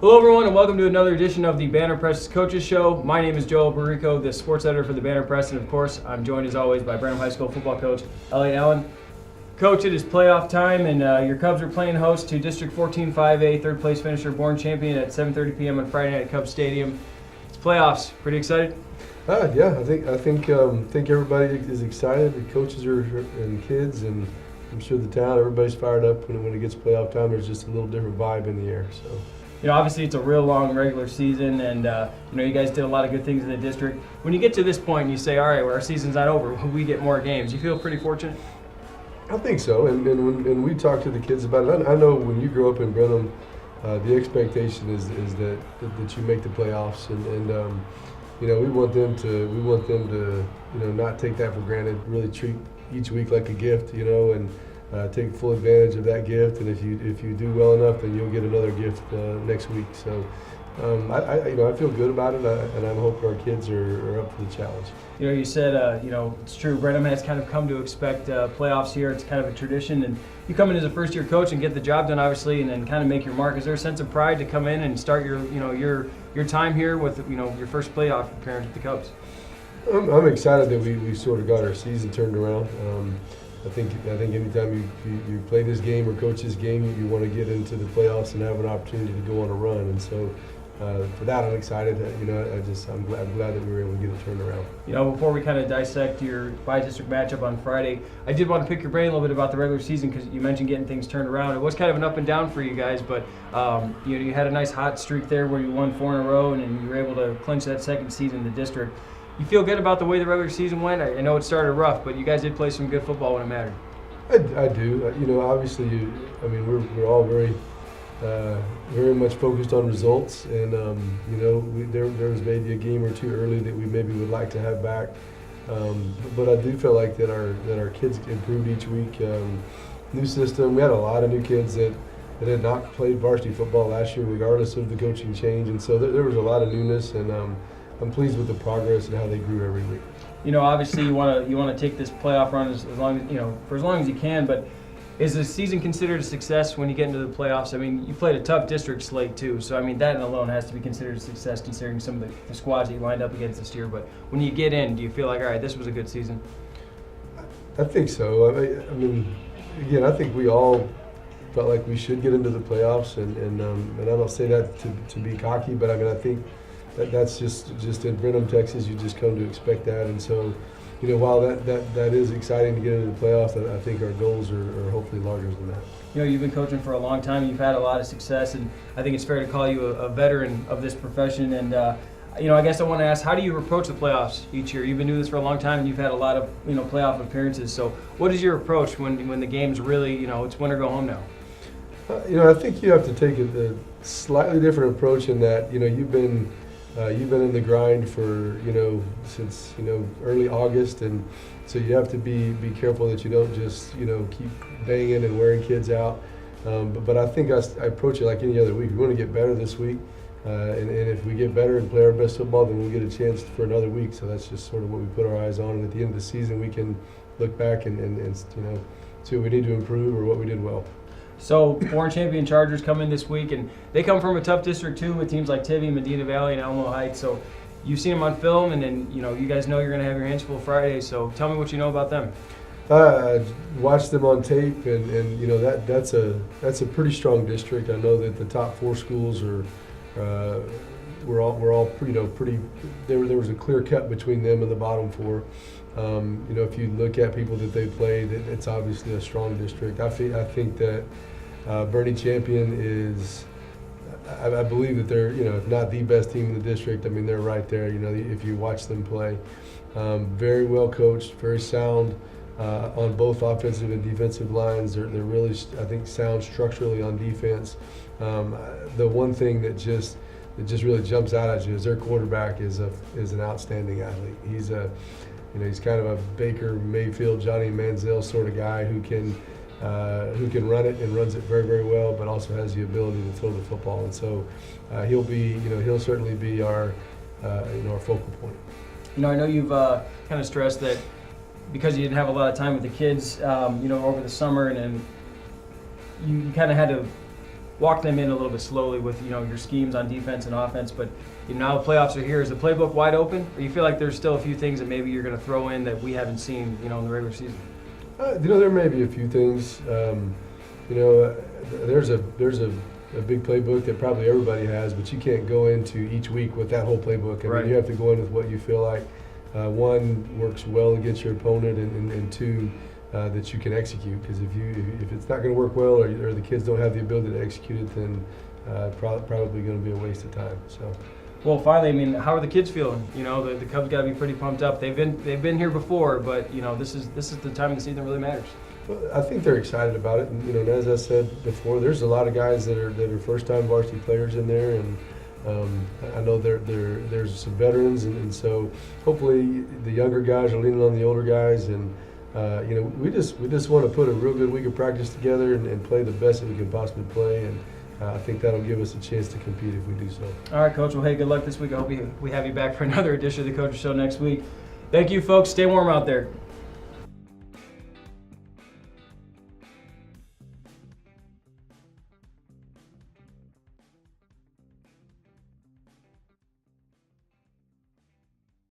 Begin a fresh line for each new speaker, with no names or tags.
Hello everyone and welcome to another edition of the Banner Press Coaches Show. My name is Joe Alberico, the sports editor for the Banner Press, and of course I'm joined as always by Brenham High School football coach Eliot Allen. Coach, it is playoff time and your Cubs are playing host to District 14 5A third place finisher Boerne-Champion at 7:30 p.m. on Friday night at Cub Stadium. It's playoffs. Pretty excited?
Yeah, I think everybody is excited. The coaches are and kids, and I'm sure the town. Everybody's fired up when it gets playoff time. There's just a little different vibe in the air. So.
Obviously it's a real long regular season, and you guys did a lot of good things in the district. When you get to this point and you say, all right, well, our season's not over, we get more games, you feel pretty fortunate?
I think so, and when we talk to the kids about it, I know when you grow up in Brenham, the expectation is that you make the playoffs, and we want them to not take that for granted. Really treat each week like a gift, and take full advantage of that gift. And if you do well enough, then you'll get another gift next week. So I feel good about it, and I hope our kids are up for the challenge.
You said it's true. Brenham has kind of come to expect playoffs here. It's kind of a tradition, and you come in as a first-year coach and get the job done, obviously, and then kind of make your mark. Is there a sense of pride to come in and start your time here with your first playoff appearance with the Cubs?
I'm excited that we sort of got our season turned around. I think anytime you play this game or coach this game, you want to get into the playoffs and have an opportunity to go on a run. And so for that, I'm excited. I'm glad that we were able to get it turned around.
Before we kind of dissect your bi-district matchup on Friday, I did want to pick your brain a little bit about the regular season because you mentioned getting things turned around. It was kind of an up and down for you guys, but you had a nice hot streak there where you won 4 in a row and you were able to clinch that second seed in the district. You feel good about the way the regular season went? I know it started rough, but you guys did play some good football when it mattered.
I do. Obviously, we're all very much focused on results, and there was maybe a game or two early that we maybe would like to have back, but I do feel like that our kids improved each week. New system. We had a lot of new kids that had not played varsity football last year, regardless of the coaching change, and so there was a lot of newness, and I'm pleased with the progress and how they grew every week.
Obviously you want to take this playoff run as long as for as long as you can, but is the season considered a success when you get into the playoffs? I mean, you played a tough district slate too, so that alone has to be considered a success considering some of the squads that you lined up against this year. But when you get in, do you feel like, all right, this was a good season?
I think so. I mean, again, I think we all felt like we should get into the playoffs, and I don't say that to be cocky, but I think that's just in Brenham, Texas. You just come to expect that, and so while that is exciting to get into the playoffs, I think our goals are hopefully larger than that.
You've been coaching for a long time. You've had a lot of success, and I think it's fair to call you a veteran of this profession. And I guess I want to ask, how do you approach the playoffs each year? You've been doing this for a long time, and you've had a lot of playoff appearances. So, what is your approach when the game's really it's win or go home now?
I think you have to take a slightly different approach in that you've been in the grind for since early August, and so you have to be careful that you don't just keep banging and wearing kids out. But I think I approach it like any other week. We want to get better this week, and if we get better and play our best football, then we'll get a chance for another week. So that's just sort of what we put our eyes on. And at the end of the season, we can look back and see what we need to improve or what we did well.
So Boerne-Champion Chargers come in this week, and they come from a tough district too with teams like Tivy, Medina Valley, and Alamo Heights. So you've seen them on film, and then you guys know you're going to have your hands full Friday. So tell me what you know about them.
I watched them on tape, and that's a pretty strong district. I know that the top 4 schools were all pretty. There was a clear cut between them and the bottom 4. If you look at people that they played, it's obviously a strong district. I think that Boerne-Champion is, I believe that they're, if not the best team in the district, I mean, they're right there, if you watch them play. Very well coached, very sound on both offensive and defensive lines. They're really, I think, sound structurally on defense. The one thing that just really jumps out at you is their quarterback is an outstanding athlete. He's kind of a Baker Mayfield, Johnny Manziel sort of guy who can run it and runs it very, very well, but also has the ability to throw the football. And so he'll certainly be our focal point.
I know you've kind of stressed that because you didn't have a lot of time with the kids, over the summer, and then you kind of had to walk them in a little bit slowly with your schemes on defense and offense. But now the playoffs are here. Is the playbook wide open, or you feel like there's still a few things that maybe you're going to throw in that we haven't seen in the regular season?
There may be a few things. There's a big playbook that probably everybody has, but you can't go into each week with that whole playbook. I mean, you have to go in with what you feel like one works well against your opponent, and two that you can execute. Because if it's not going to work well, or the kids don't have the ability to execute it, then probably going to be a waste of time. So.
Well, finally, I mean, how are the kids feeling? The Cubs got to be pretty pumped up. They've been here before, but this is the time of the season that really matters.
Well, I think they're excited about it, and as I said before, there's a lot of guys that are first-time varsity players in there, and I know there's some veterans, and so hopefully the younger guys are leaning on the older guys, and we just want to put a real good week of practice together and play the best that we can possibly play, and I think that'll give us a chance to compete if we do so.
All right, Coach. Well, hey, good luck this week. I hope we have you back for another edition of the Coaches Show next week. Thank you, folks. Stay warm out there.